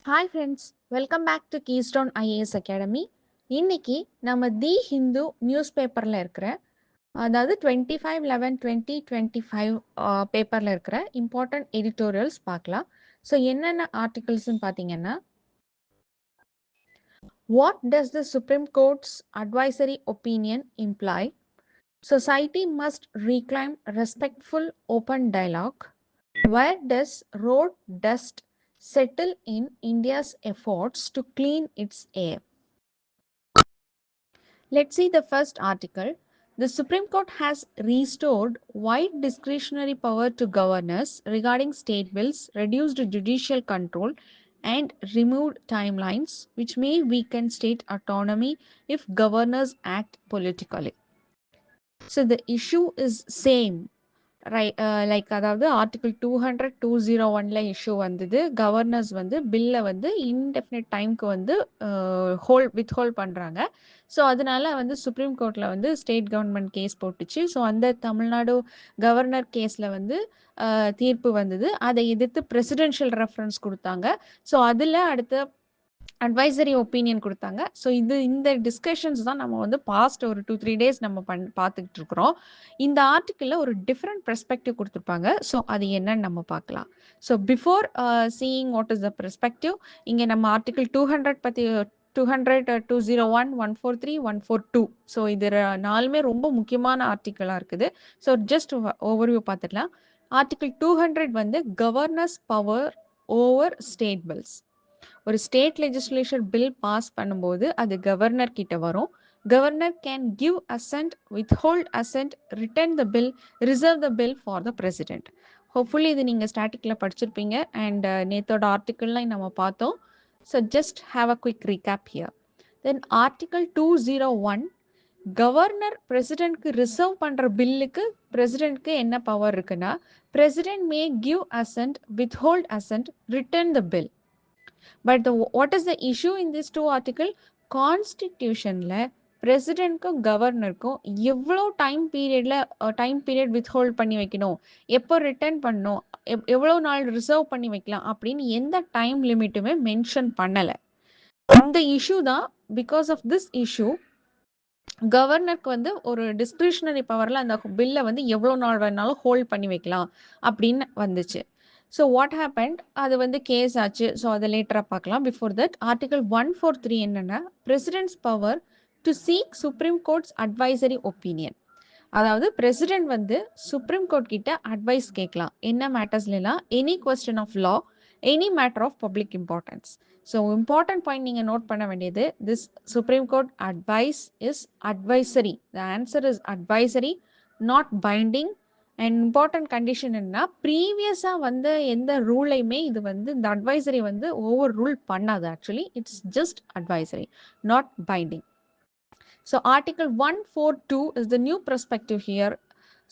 Hi friends, welcome back to Keystone IAS academy. இன்னைக்கு நம்ம தி Hindu news பேப்பரில் இருக்கிற அதாவது 25/11/2025 பேப்பரில் இருக்கிற இம்பார்ட்டன்ட் எடிட்டோரியல்ஸ் பார்க்கலாம். ஸோ என்னென்ன ஆர்டிகல்ஸ்ன்னு பார்த்தீங்கன்னா, what does the supreme court's advisory opinion imply? Society must reclaim respectful open dialogue. Where does road dust settle in India's efforts to clean its air? Let's see the first article. The Supreme Court has restored wide discretionary power to governors regarding state bills, reduced judicial control, and removed timelines, which may weaken state autonomy if governors act politically. So the issue is same. Like அதாவது article 200(201) issue வந்தது. Governors வந்து பில்லை வந்து indefinite டைம்க்கு வந்து withhold பண்ணுறாங்க. So அதனால வந்து சுப்ரீம் கோர்ட்டில் வந்து ஸ்டேட் கவர்மெண்ட் கேஸ் போட்டுச்சு. ஸோ அந்த தமிழ்நாடு கவர்னர் கேஸில் வந்து தீர்ப்பு வந்தது. அதை எதிர்த்து பிரசிடென்ஷியல் ரெஃபரன்ஸ் கொடுத்தாங்க. ஸோ அதில் அடுத்த அட்வைசரி ஒப்பீனியன் கொடுத்தாங்க. ஸோ இந்த டிஸ்கஷன்ஸ் தான் நம்ம வந்து பாஸ்ட் ஒரு 2-3 டேஸ் நம்ம பார்த்துக்கிட்டு இருக்கிறோம். இந்த ஆர்டிக்கிளில் ஒரு டிஃப்ரெண்ட் பெர்ஸ்பெக்டிவ் கொடுத்துருப்பாங்க. ஸோ அது என்னன்னு நம்ம பார்க்கலாம். So before seeing what is the perspective, இங்கே நம்ம ஆர்டிகிள் 200 பற்றி 200, 201, 143, 142. ஸோ இது நாலுமே ரொம்ப முக்கியமான ஆர்டிக்கிளாக இருக்குது. ஸோ ஜஸ்ட் ஓவர்வியூ பார்த்துக்கலாம். ஆர்டிகிள் 200 வந்து governor's power over state bills. ஒரு ஸ்டேட் லெஜிஸ்லேஷன் பில் பாஸ் பண்ணும்போது அது கவர்னர் கிட்ட வரும். Governor can give assent, withhold assent, return the bill, reserve the bill for the president. Hopefully இது நீங்கள் ஸ்டாட்டிக்கில் படிச்சிருப்பீங்க அண்ட் நேத்தோட ஆர்டிக்கிள்லாம் நம்ம பார்த்தோம். So just have a quick recap here. Then article 201, governor பிரசிடென்ட்க்கு ரிசர்வ் பண்ணுற பில்லுக்கு பிரசிடென்ட்க்கு என்ன பவர் இருக்குன்னா, president May give assent, withhold assent, return the bill. But what is the issue in this two article? கான்ஸ்டிடியூஷனில் பிரசிடென்ட்க்கும் கவர்னருக்கும் எவ்வளோ டைம் பீரியட் வித்ஹோல்ட் பண்ணி வைக்கணும், எப்போ ரிட்டர்ன் பண்ணணும், எவ்வளோ நாள் ரிசர்வ் பண்ணி வைக்கலாம் அப்படின்னு எந்த டைம் லிமிட்டுமே மென்ஷன் பண்ணலை. இந்த இஷ்யூ தான், பிகாஸ் ஆஃப் திஸ் இஷ்யூ கவர்னருக்கு வந்து ஒரு டிஸ்கிரிஷனரி பவரில் அந்த பில்லை வந்து எவ்வளோ நாள் வேணாலும் ஹோல்ட் பண்ணி வைக்கலாம் அப்படின்னு வந்துச்சு. ஸோ வாட் ஹேப்பண்ட், அது வந்து கேஸ் ஆச்சு. ஸோ அதை லேட்டராக பார்க்கலாம். பிஃபோர் தட் ஆர்டிகல் 143 என்னென்னா, president's power to seek supreme court's advisory opinion. அதாவது பிரசிடென்ட் வந்து சுப்ரீம் கோர்ட் கிட்ட அட்வைஸ் கேட்கலாம். என்ன மேட்டர்ஸ்லாம்? Any question of law, any matter of public importance. So important point நீங்கள் நோட் பண்ண வேண்டியது, this supreme court advice is advisory. The answer is advisory, not binding. And important condition என்னன்னா, ப்ரீவியஸாக வந்து எந்த ரூலையுமே இது வந்து இந்த அட்வைசரி வந்து ஓவர் ரூல் பண்ணாது. Actually it's just advisory, not binding. So article 142 is the new perspective here.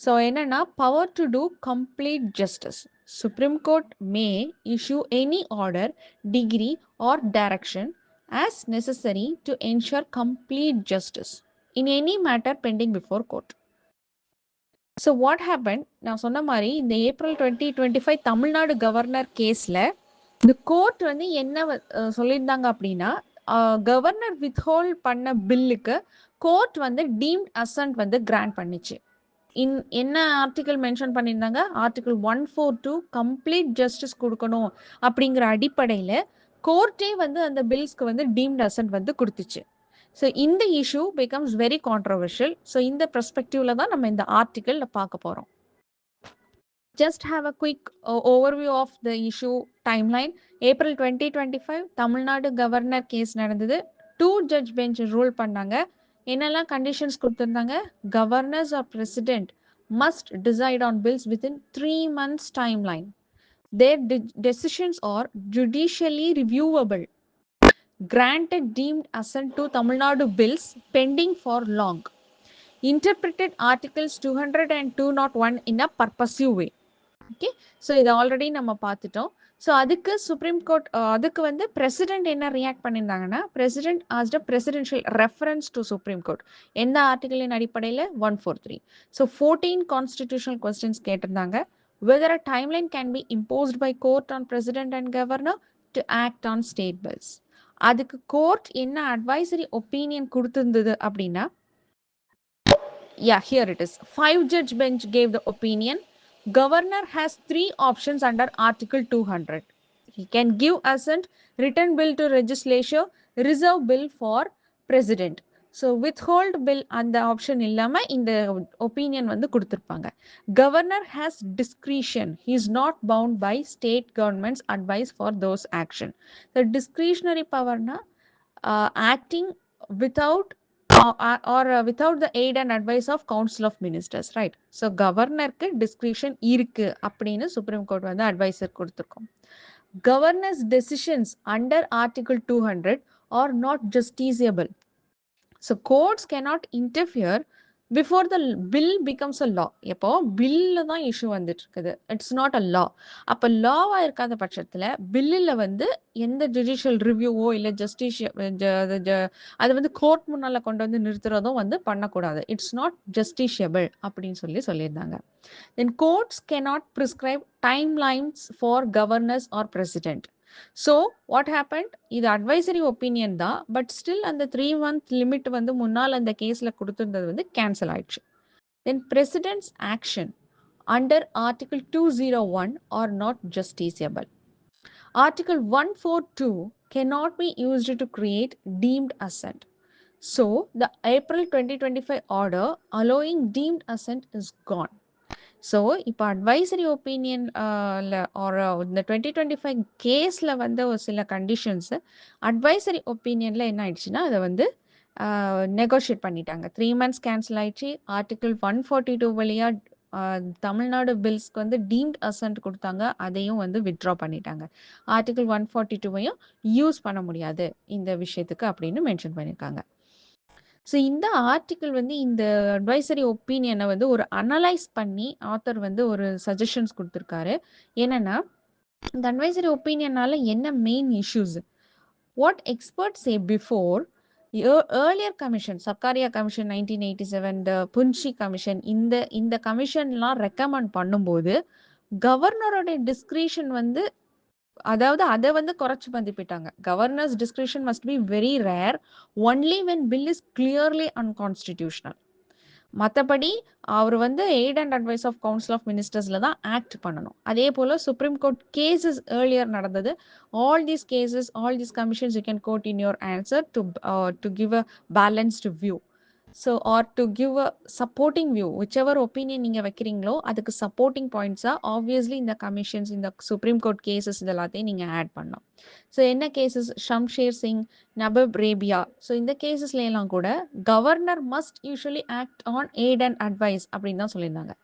So என்னன்னா, power to do complete justice. Supreme Court may issue any order, degree or direction as necessary to ensure complete justice in any matter pending before court. So what happen, நான் சொன்ன மாதிரி இந்த April 2025 Tamil Nadu governor கேஸில் இந்த court வந்து என்ன சொல்லியிருந்தாங்க அப்படின்னா, கவர்னர் வித்ஹோல்ட் பண்ண பில்லுக்கு கோர்ட் வந்து டீம்ட் அசன்ட் வந்து கிராண்ட் பண்ணிச்சு. என்ன ஆர்டிகிள் மென்ஷன் பண்ணியிருந்தாங்க? ஆர்டிகிள் 142 கம்ப்ளீட் ஜஸ்டிஸ் கொடுக்கணும் அப்படிங்கிற அடிப்படையில் கோர்ட்டே வந்து அந்த பில்ஸ்க்கு வந்து டீம்ட் அசன்ட் வந்து கொடுத்துச்சு. ஸோ இந்த issue becomes very controversial. So இந்த பெர்ஸ்பெக்டிவ்ல தான் நம்ம இந்த ஆர்டிகிளில் பார்க்க போகிறோம். Just have a quick overview of the issue timeline. April 2025 Tamil Nadu governor case நடந்தது. 2 ஜட்ஜ் பெஞ்ச் ரூல் பண்ணாங்க. என்னெல்லாம் கண்டிஷன்ஸ் கொடுத்துருந்தாங்க? Governors or president must decide on bills within 3 months timeline. Their decisions are judicially reviewable. Granted deemed assent to Tamil Nadu bills pending for long. Interpreted articles 200 and 201 in a purposive way. Okay, so இதை already நம்ம பார்த்துட்டோம். So அதுக்கு supreme court அதுக்கு வந்து president என்ன react பண்ணியிருந்தாங்கன்னா, president asked a presidential reference to supreme court. எந்த ஆர்டிகிளின் அடிப்படையில்? 143. ஸோ 14 கான்ஸ்டிடியூஷனல் கொஸ்டின்ஸ் கேட்டிருந்தாங்க. Whether a timeline can be imposed by court on president and governor, to act on state bills. அதுக்கு court என்ன advisory opinion கொடுத்திருந்தது அப்படின்னா, yeah, here it is. 5-judge bench gave the opinion. Governor has 3 options under Article 200. He can give assent, written bill to legislature, reserve bill for president. So withhold bill அந்த option இல்லாமல் இந்த opinion வந்து கொடுத்துருப்பாங்க. Governor has discretion. He is not bound by state government's advice for those action. The discretionary பவர்னா acting without without the aid and advice of council of ministers, right? So கவர்னருக்கு discretion இருக்கு அப்படின்னு supreme court வந்து advisor கொடுத்துருக்கோம். Governor's decisions under Article 200 are not justiciable. So courts cannot interfere before the bill becomes a law. எப்போ பில்ல தான் issue வந்துட்டு இருக்குது, இட்ஸ் நாட் அ லா. அப்போ லாவா இருக்காத பட்சத்தில் பில்லில் வந்து எந்த ஜுடிஷியல் ரிவ்யூவோ இல்லை அது வந்து கோர்ட் முன்னால் கொண்டு வந்து நிறுத்துறதும் வந்து பண்ணக்கூடாது. இட்ஸ் நாட் ஜஸ்டிஷியபிள் அப்படின்னு சொல்லியிருந்தாங்க. Then courts cannot prescribe timelines for governors or president. So what happened? இது advisory opinion தான், பட் ஸ்டில் அந்த 3-month லிமிட் வந்து முன்னால் அந்த கேஸில் கொடுத்துருந்தது வந்து கேன்சல் ஆயிடுச்சு. Then president's action under Article 201 are not justiciable. Article 142 cannot be used to create deemed assent. So the April 2025 order allowing deemed assent is gone. So இப்போ advisory opinion ஒரு இந்த 2025 கேஸில் வந்து ஒரு சில கண்டிஷன்ஸு அட்வைசரி ஒப்பீனியனில் என்ன ஆயிடுச்சுன்னா அதை வந்து நெகோஷியேட் பண்ணிட்டாங்க. 3 months கேன்சல் ஆயிடுச்சு. ஆர்டிகிள் 142 வழியாக தமிழ்நாடு பில்ஸ்க்கு வந்து டீம்ட் அசன்ட் கொடுத்தாங்க, அதையும் வந்து வித்ட்ரா பண்ணிட்டாங்க. ஆர்டிகிள் 142வையும் யூஸ் பண்ண முடியாது இந்த விஷயத்துக்கு அப்படின்னு மென்ஷன் பண்ணியிருக்காங்க. ஸோ இந்த ஆர்டிக்கிள் வந்து இந்த அட்வைசரி ஒப்பீனியனை வந்து ஒரு அனலைஸ் பண்ணி ஆத்தர் வந்து ஒரு சஜஷன்ஸ் கொடுத்துருக்காரு. என்னன்னா, இந்த அட்வைசரி ஒப்பீனியனால என்ன main issues? What expert say before earlier commission, Sarkaria commission 1987, the Punchhi commission, இந்த கமிஷன்லாம் ரெக்கமெண்ட் பண்ணும்போது கவர்னரோட டிஸ்கிரிஷன் வந்து, அதாவது அதை வந்து குறைச்சி மதிப்பிட்டாங்க. Governor's discretion must be very rare, only when bill is clearly unconstitutional. மற்றபடி அவர் வந்து aid and advice of council of மினிஸ்டர்ஸில் தான் ஆக்ட் பண்ணணும். அதே போல் சுப்ரீம் கோர்ட் கேசஸ் ஏர்லியர் நடந்தது. All these cases, all these commissions you can quote in your answer to give a balanced view. So or to give a supporting view, whichever opinion நீங்கள் வைக்கிறீங்களோ அதுக்கு supporting பாயிண்ட்ஸாக obviously இந்த commissions, இந்த supreme court cases இது எல்லாத்தையும் நீங்கள் add பண்ணலாம். ஸோ என்ன கேசஸ்? ஷம்ஷேர் சிங், நபப் ரேபியா. ஸோ இந்த கேசஸ்ல எல்லாம் கூட governor must usually act on eight and advice அப்படின்னு தான் சொல்லியிருந்தாங்க.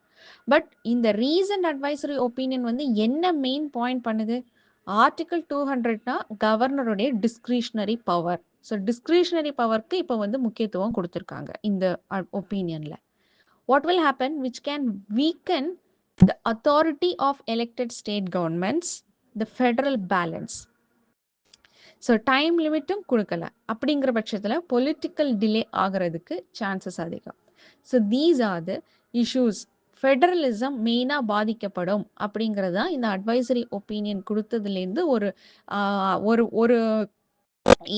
பட் இந்த ரீசன்ட் அட்வைசரி ஒப்பீனியன் வந்து என்ன மெயின் பாயிண்ட் பண்ணுது? ஆர்டிகிள் 200னா கவர்னருடைய டிஸ்கிரிஷனரி பவர். ஸோ டிஸ்கிரிஷனரி பவருக்கு இப்போ வந்து முக்கியத்துவம் கொடுத்துருக்காங்க இந்த ஒப்பீனியனில். What will happen which can weaken the authority of elected state governments, the federal balance. So time லிமிட்டும் கொடுக்கல அப்படிங்கிற பட்சத்தில் பொலிட்டிக்கல் டிலே ஆகிறதுக்கு சான்சஸ் அதிகம். So these are the issues. Federalism மெயினாக பாதிக்கப்படும் அப்படிங்கிறது தான் இந்த அட்வைசரி ஒப்பீனியன் கொடுத்ததுலேருந்து ஒரு ஒரு ஒரு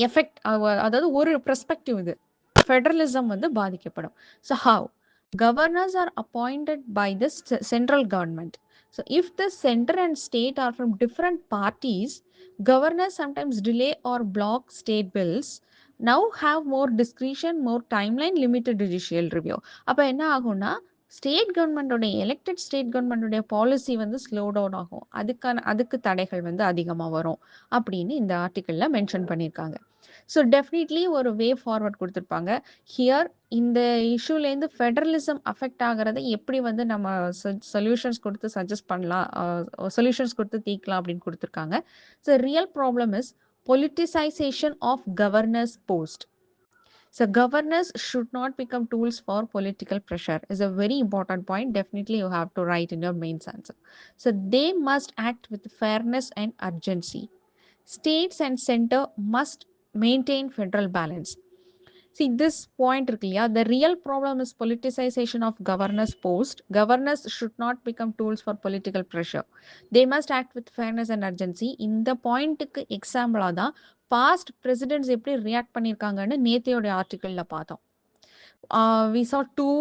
எஃபெக்ட், அதாவது ஒரு பெர்ஸ்பெக்டிவ். இது ஃபெடரலிசம் வந்து பாதிக்கப்படும். So how governors are appointed by the central government. So if the center and state are from different parties, governors sometimes delay or block state bills, now have more discretion, more timeline, limited judicial review. அப்போ என்ன ஆகும்னா, state கவர்மெண்டோடைய elected state கவர்மெண்டோடைய policy வந்து slow down ஆகும். அதுக்கு தடைகள் வந்து அதிகமாக வரும் அப்படின்னு இந்த ஆர்டிக்கிளில் மென்ஷன் பண்ணியிருக்காங்க. ஸோ டெஃபினெட்லி ஒரு வே ஃபார்வர்ட் கொடுத்துருப்பாங்க. ஹியர் இந்த இஷ்யூலேருந்து ஃபெடரலிசம் அஃபெக்ட் ஆகிறத எப்படி வந்து நம்ம சொல்யூஷன்ஸ் கொடுத்து சஜஸ்ட் பண்ணலாம், சொல்யூஷன்ஸ் கொடுத்து தீர்க்கலாம் அப்படின்னு கொடுத்துருக்காங்க. So real problem is politicization of governors post. So governors should not become tools for political pressure is a very important point. Definitely you have to write in your main answer. So they must act with fairness and urgency. States and center must maintain federal balance. See this point இருக்கு இல்லையா, the real problem is politicization of governors post. Governors should not become tools for political pressure. They must act with fairness and urgency. இந்த பாயிண்ட்டுக்கு எக்ஸாம்பிளா தான் past president's எப்படி react பண்ணியிருக்காங்கன்னு நேத்தையோட ஆர்டிக்கல்ல பார்த்தோம். We saw two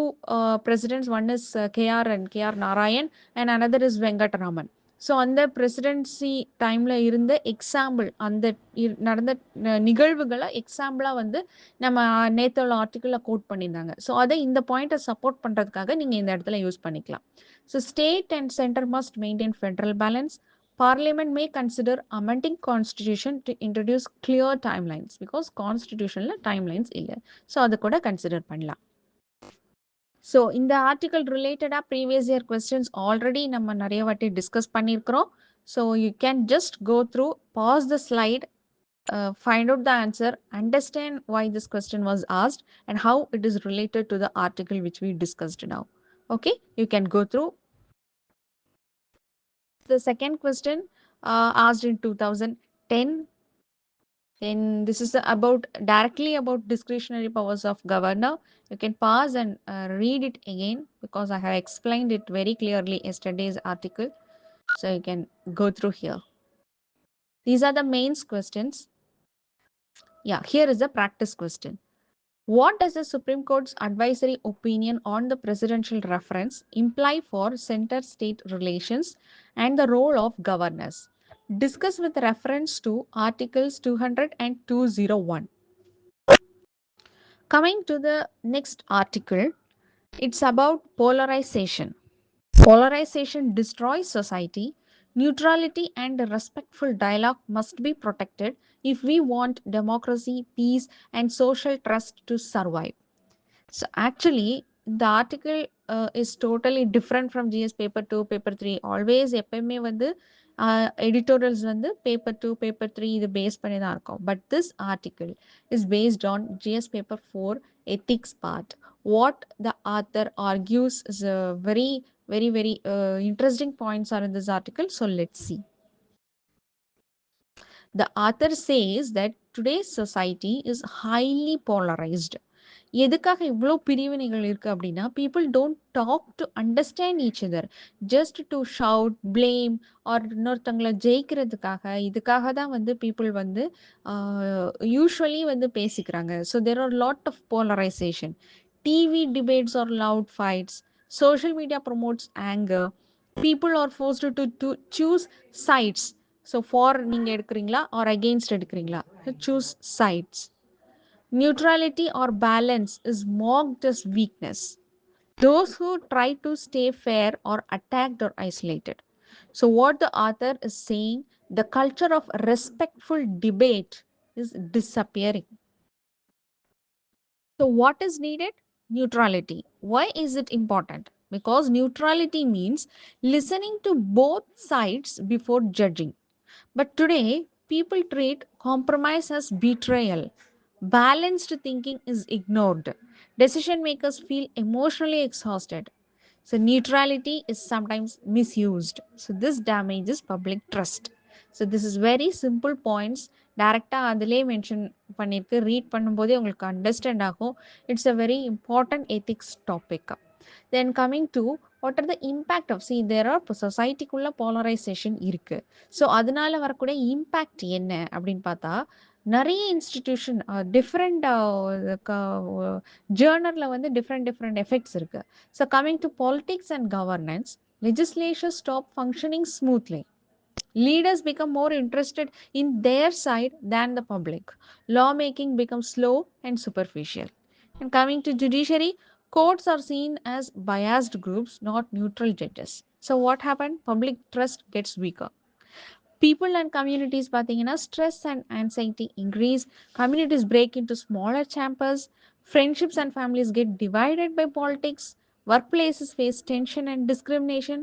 presidents. One is KR and KR Narayan, and another is Venkataraman. So அந்த presidency டைமில் இருந்த எக்ஸாம்பிள், அந்த நடந்த நிகழ்வுகளை எக்ஸாம்பிளாக வந்து நம்ம நேத்தோட ஆர்டிக்கிளில் கோட் பண்ணியிருந்தாங்க. ஸோ அதை இந்த பாயிண்ட்டை சப்போர்ட் பண்ணுறதுக்காக நீங்கள் இந்த இடத்துல யூஸ் பண்ணிக்கலாம். So state and centre must maintain federal balance. Parliament may consider amending constitution to introduce clear timelines because constitutionல timelines இல்லை. ஸோ அதை கூட கன்சிடர் பண்ணலாம். ஸோ இந்த ஆர்டிக்கல் ரிலேட்டடாக ப்ரீவியஸ் இயர் கொஸ்டின்ஸ் ஆல்ரெடி நம்ம நிறைய வாட்டி டிஸ்கஸ் பண்ணியிருக்கிறோம். So you can just go through, pass the slide, find out the answer, understand why this question was asked and how it is related to the article which we discussed now. Okay, you can go through. The second question asked in 2010. Then this is about directly about discretionary powers of governor. You can pause and read it again because I have explained it very clearly yesterday's article. So you can go through here. These are the mains questions. Yeah, here is the practice question. What does the Supreme Court's advisory opinion on the presidential reference imply for center-state relations and the role of governors? Discuss with reference to Articles 200 and 201. Coming to the next article, it's about polarization. Polarization destroys society. Neutrality and respectful dialogue must be protected if we want democracy, peace, and social trust to survive. So actually, the article is totally different from GS paper 2, paper 3. Always எப்பயுமே வந்து editorials வந்து paper 2, paper 3 இது base பண்ணி தான் இருக்கும். But this article is based on GS paper 4 ethics part. What the author argues is a very interesting points are in this article. So let's see. The author says that today's society is highly polarized. எதுக்காக இவ்வளோ பிரிவினைகள் இருக்குது அப்படின்னா, people don't talk to understand each other, just to shout, blame or இன்னொருத்தவங்களை ஜெயிக்கிறதுக்காக, இதுக்காக தான் வந்து பீப்புள் வந்து யூஸ்வலி வந்து பேசிக்கிறாங்க. So there are lot of polarisation. TV debates are loud fights. Social media promotes anger. People are forced to choose sides. So for நீங்கள் எடுக்கிறீங்களா ஆர் அகெயின்ஸ்ட் எடுக்கிறீங்களா, choose sides. Neutrality or balance is mocked as weakness. Those who try to stay fair are attacked or isolated. So, what the author is saying, the culture of respectful debate is disappearing. So, what is needed? Neutrality. Why is it important? Because neutrality means listening to both sides before judging. But today, people treat compromise as betrayal. Balanced thinking is ignored. Decision makers feel emotionally exhausted. So, neutrality is sometimes misused. So, this damages public trust. So, this is very simple points. டைரெக்டாக அதிலே mention பண்ணியிருக்கு. Read பண்ணும்போதே உங்களுக்கு understand ஆகும். It's a very important ethics topic. Then coming to what are the impact of there are இப்போ சொசைட்டிக்குள்ளே polarisation இருக்குது. So அதனால வரக்கூடிய இம்பேக்ட் என்ன அப்படின்னு பார்த்தா, நிறைய இன்ஸ்டிடியூஷன் டிஃப்ரெண்ட் ஜேர்னலில் வந்து டிஃப்ரெண்ட் எஃபெக்ட்ஸ் இருக்குது. So coming to politics and governance, legislatures stop functioning smoothly. Leaders become more interested in their side than the public. Lawmaking becomes slow and superficial. And coming to judiciary, courts are seen as biased groups, not neutral judges. So what happened? Public trust gets weaker. People and communities, பார்த்தீங்கன்னா, stress and anxiety increase. Communities break into smaller chambers. Friendships and families get divided by politics. Workplaces face tension and discrimination.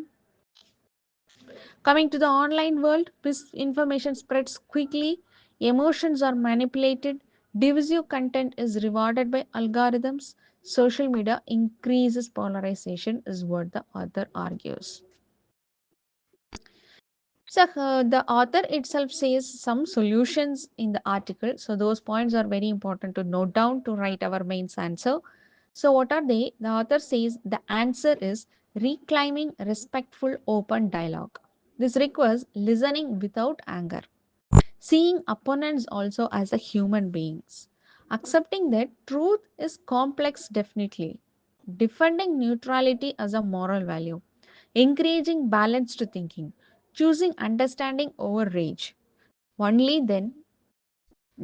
Coming to the online world, misinformation spreads quickly, emotions are manipulated, divisive content is rewarded by algorithms, social media increases polarization, is what the author argues. So the author itself says some solutions in the article. So those points are very important to note down to write our main answer. So what are they? The author says the answer is reclaiming respectful open dialogue. This requires listening without anger, seeing opponents also as a human beings, accepting that truth is complex definitely, defending neutrality as a moral value, encouraging balanced thinking, choosing understanding over rage. Only then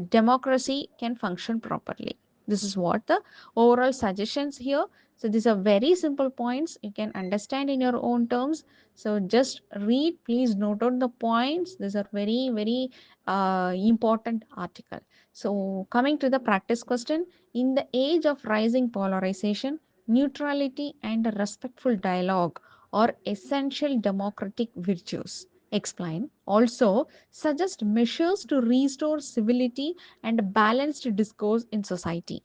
democracy can function properly. This is what the overall suggestions here. So these are very simple points you can understand in your own terms. So just read, please note out the points. These are very important article. So coming to the practice question, in the age of rising polarization, neutrality and respectful dialogue are essential democratic virtues. Explain. Also, suggest measures to restore civility and balanced discourse in society.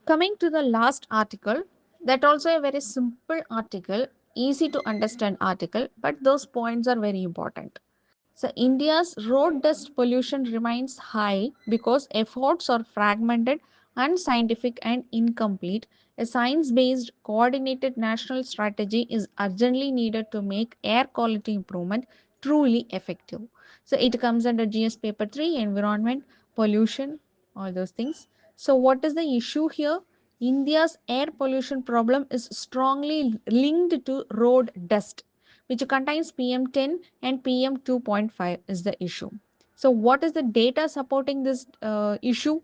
Coming to the last article, that also a very simple article, easy to understand article, but those points are very important. So, India's road dust pollution remains high because efforts are fragmented, unscientific, and incomplete. A science based, coordinated national strategy is urgently needed to make air quality improvement truly effective. So, it comes under GS Paper 3 Environment, Pollution, all those things. So, what is the issue here? India's air pollution problem is strongly linked to road dust, which contains PM10 and PM2.5 is the issue. So, what is the data supporting this issue?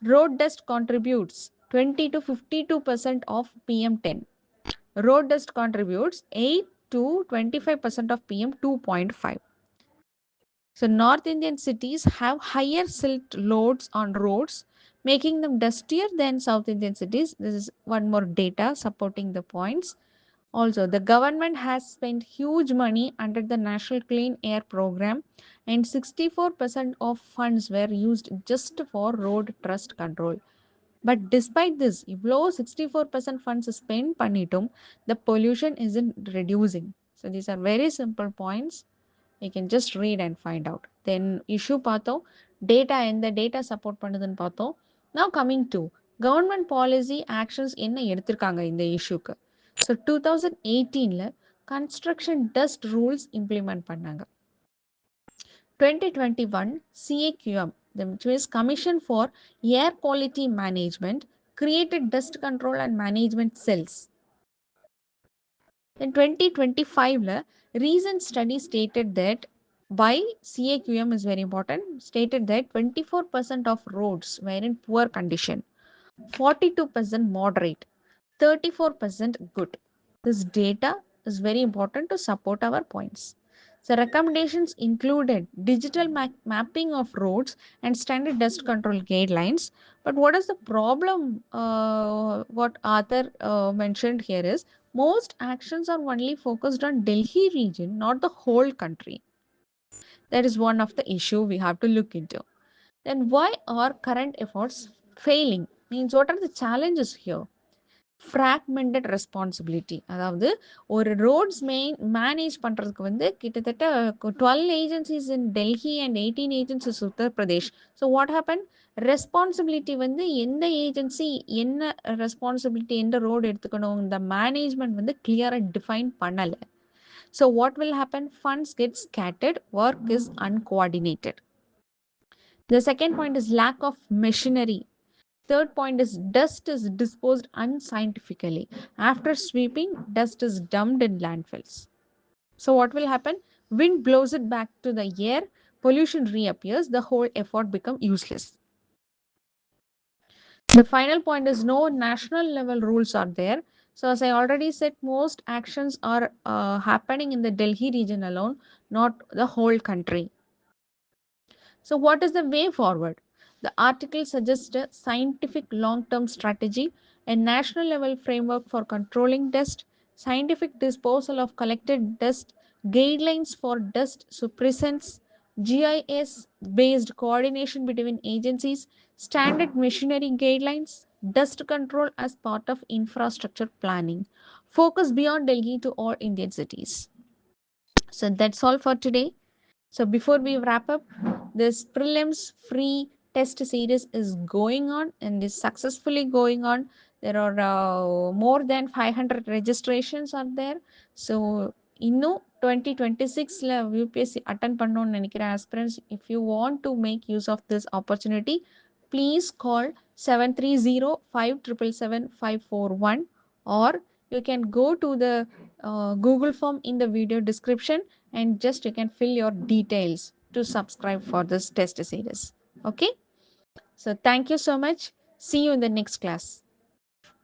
Road dust contributes 20 to 52% of PM10. Road dust contributes 8 to 25% of PM2.5. So, North Indian cities have higher silt loads on roads, making them dustier than South Indian cities. This is one more data supporting the points. Also, the government has spent huge money under the National Clean Air Program, and 64% of funds were used just for road trust control. But despite this, இவ்வளோ 64% funds spent பண்ணிட்டும், the pollution isn't reducing. So these are very simple points. You can just read and find out. Then issue பார்த்தோம், data எந்த data support பண்ணுதுன்னு பார்த்தோம். Now coming to government policy actions என்ன எடுத்திருக்காங்க இந்த இஷ்யூக்கு. So 2018ல construction dust rules implement பண்ணாங்க. 2021 CAQM, which is Commission for Air Quality Management, created dust control and management cells. In 2025, recent study stated that by CAQM is very important, stated that 24% of roads were in poor condition, 42% moderate, 34% good. This data is very important to support our points. So, recommendations included digital mapping of roads and standard dust control guidelines. But what is the problem? What Arthur mentioned here is most actions are only focused on Delhi region, not the whole country. That is one of the issue we have to look into. Then why are current efforts failing? Means what are the challenges here? Fragmented responsibility, அதாவது ஒரு roads manage பண்ணுறதுக்கு வந்து கிட்டத்தட்ட 12 agencies in Delhi and 18 agencies Uttar Pradesh. So what happen, responsibility வந்து எந்த agency என்ன responsibility எந்த road எடுத்துக்கணும், இந்த மேனேஜ்மெண்ட் வந்து கிளியராக டிஃபைன் பண்ணலை. So what will happen, funds get scattered, work is uncoordinated. The second point is lack of machinery. Third point is dust is disposed unscientifically. After sweeping, dust is dumped in landfills. So, what will happen? Wind blows it back to the air, pollution reappears, the whole effort becomes useless. The final point is no national level rules are there. So, as I already said, most actions are happening in the Delhi region alone, not the whole country. So, what is the way forward? The article suggests a scientific long term strategy, a national level framework for controlling dust, scientific disposal of collected dust, guidelines for dust suppressants, GIS based coordination between agencies, standard machinery guidelines, dust control as part of infrastructure planning. Focus beyond Delhi to all Indian cities. So that's all for today. So before we wrap up, this prelims free test series is going on and is successfully going on. There are more than 500 registrations are there. So இன்னும் 2026ல UPSC attend பண்ணணும்னு நினைக்கிற aspirants, if you want to make use of this opportunity, please call 730-577-541, or you can go to the Google form in the video description, and just you can fill your details to subscribe for this test series. Okay, so thank you so much. See you in the next class.